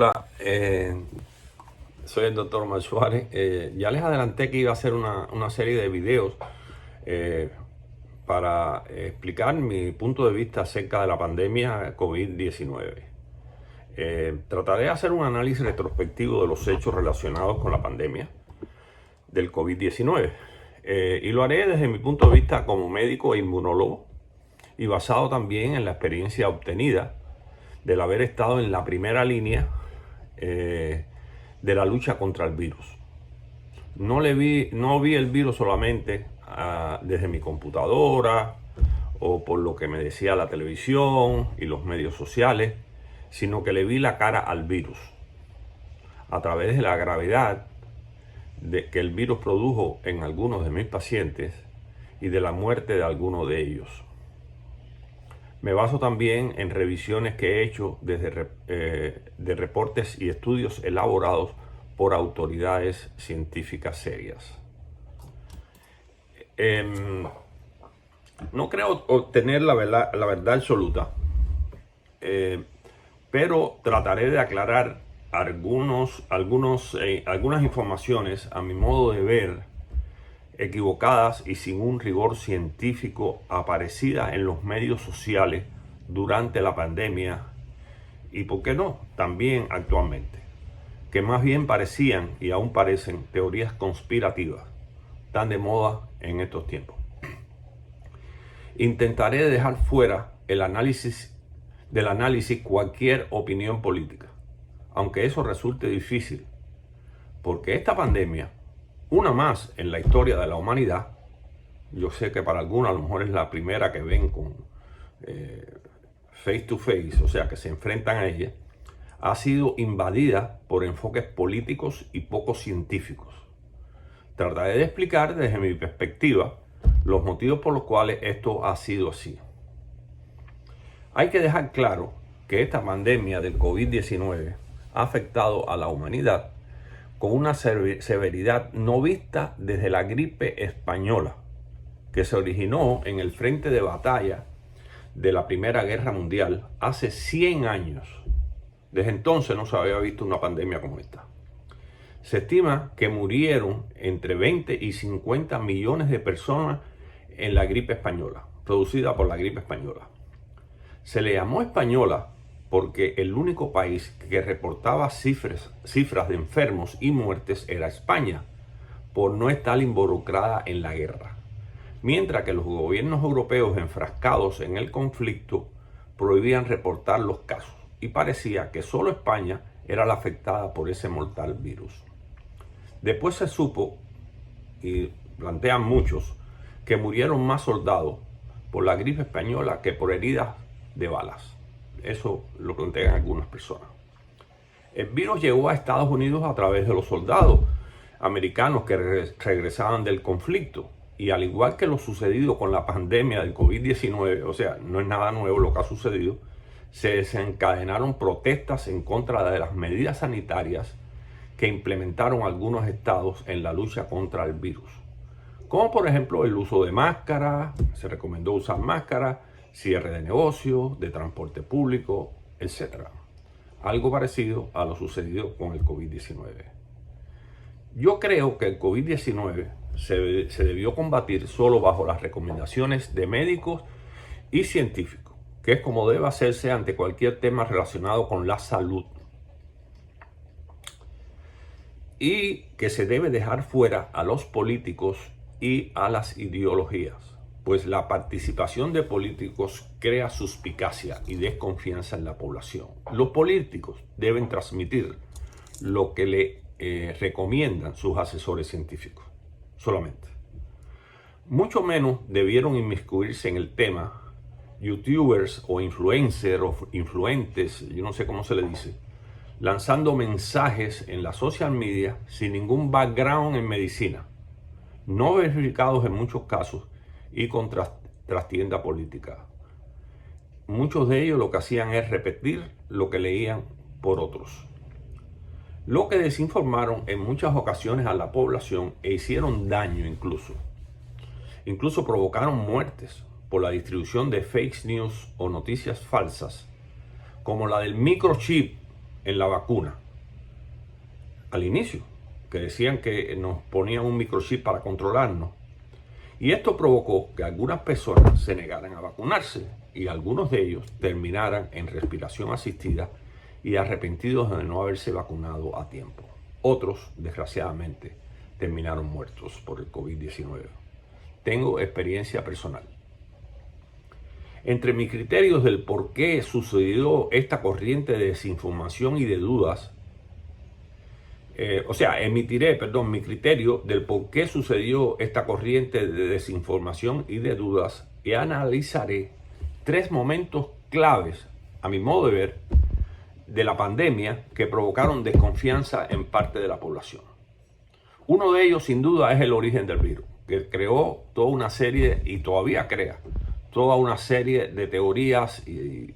Hola, soy el doctor Omar Suárez. Ya les adelanté que iba a hacer una serie de videos eh, para explicar mi punto de vista acerca de la pandemia COVID-19. Trataré de hacer un análisis retrospectivo de los hechos relacionados con la pandemia del COVID-19. Y lo haré desde mi punto de vista como médico e inmunólogo y basado también en la experiencia obtenida del haber estado en la primera línea de la lucha contra el virus. No vi el virus solamente desde mi computadora o por lo que me decía la televisión y los medios sociales, sino que le vi la cara al virus a través de la gravedad que el virus produjo en algunos de mis pacientes y de la muerte de algunos de ellos. Me baso también en revisiones que he hecho de reportes y estudios elaborados por autoridades científicas serias. No creo obtener la verdad absoluta, pero trataré de aclarar algunas informaciones a mi modo de ver equivocadas y sin un rigor científico aparecidas en los medios sociales durante la pandemia y, por qué no, también actualmente, que más bien parecían y aún parecen teorías conspirativas, tan de moda en estos tiempos. Intentaré dejar fuera del análisis cualquier opinión política, aunque eso resulte difícil, porque esta pandemia, una más en la historia de la humanidad, yo sé que para algunos a lo mejor es la primera que ven con face to face, o sea que se enfrentan a ella, ha sido invadida por enfoques políticos y poco científicos. Trataré de explicar desde mi perspectiva los motivos por los cuales esto ha sido así. Hay que dejar claro que esta pandemia del COVID-19 ha afectado a la humanidad con una severidad no vista desde la gripe española, que se originó en el frente de batalla de la Primera Guerra Mundial hace 100 años. Desde entonces no se había visto una pandemia como esta. Se estima que murieron entre 20 y 50 millones de personas en la gripe española, producida por la gripe española. Se le llamó española porque el único país que reportaba cifras de enfermos y muertes era España, por no estar involucrada en la guerra. Mientras que los gobiernos europeos enfrascados en el conflicto prohibían reportar los casos y parecía que solo España era la afectada por ese mortal virus. Después se supo, y plantean muchos, que murieron más soldados por la gripe española que por heridas de balas. Eso lo plantean algunas personas. El virus llegó a Estados Unidos a través de los soldados americanos que regresaban del conflicto. Y al igual que lo sucedido con la pandemia del COVID-19, o sea, no es nada nuevo lo que ha sucedido, se desencadenaron protestas en contra de las medidas sanitarias que implementaron algunos estados en la lucha contra el virus. Como por ejemplo el uso de máscara, se recomendó usar máscara, cierre de negocios, de transporte público, etc. Algo parecido a lo sucedido con el COVID-19. Yo creo que el COVID-19 se debió combatir solo bajo las recomendaciones de médicos y científicos, que es como debe hacerse ante cualquier tema relacionado con la salud. Y que se debe dejar fuera a los políticos y a las ideologías, pues la participación de políticos crea suspicacia y desconfianza en la población. Los políticos deben transmitir lo que le recomiendan sus asesores científicos, solamente. Mucho menos debieron inmiscuirse en el tema youtubers o influencers o influentes, yo no sé cómo se le dice, lanzando mensajes en la social media sin ningún background en medicina, no verificados en muchos casos y con trastienda política. Muchos de ellos lo que hacían es repetir lo que leían por otros, lo que desinformaron en muchas ocasiones a la población e hicieron daño incluso provocaron muertes por la distribución de fake news o noticias falsas, como la del microchip en la vacuna al inicio, que decían que nos ponían un microchip para controlarnos. Y esto provocó que algunas personas se negaran a vacunarse y algunos de ellos terminaran en respiración asistida y arrepentidos de no haberse vacunado a tiempo. Otros, desgraciadamente, terminaron muertos por el COVID-19. Tengo experiencia personal. Entre mis criterios del por qué sucedió esta corriente de desinformación y de dudas, emitiré mi criterio del por qué sucedió esta corriente de desinformación y de dudas y analizaré 3 momentos claves, a mi modo de ver, de la pandemia que provocaron desconfianza en parte de la población. Uno de ellos, sin duda, es el origen del virus, que creó toda una serie, y todavía crea, toda una serie de teorías y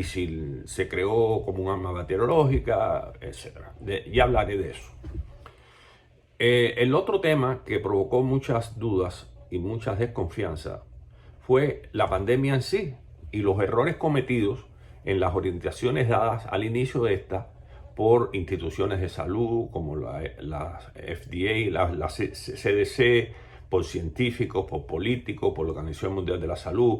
si se creó como un arma bacteriológica, etc. Ya hablaré de eso. El otro tema que provocó muchas dudas y muchas desconfianza fue la pandemia en sí y los errores cometidos en las orientaciones dadas al inicio de esta por instituciones de salud como la FDA, la CDC, por científicos, por políticos, por la Organización Mundial de la Salud,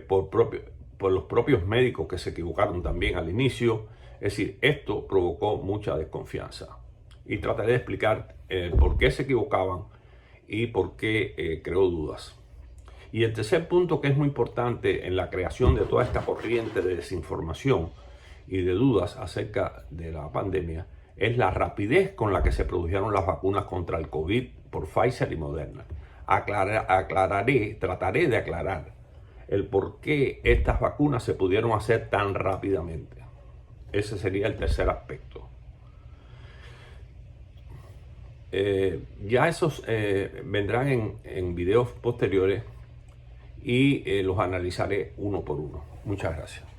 por los propios médicos que se equivocaron también al inicio. Es decir, esto provocó mucha desconfianza. Y trataré de explicar por qué se equivocaban y por qué creó dudas. Y el tercer punto, que es muy importante en la creación de toda esta corriente de desinformación y de dudas acerca de la pandemia, es la rapidez con la que se produjeron las vacunas contra el COVID por Pfizer y Moderna. Trataré de aclarar el por qué estas vacunas se pudieron hacer tan rápidamente. Ese sería el tercer aspecto. Ya esos vendrán en videos posteriores y los analizaré uno por uno. Muchas gracias.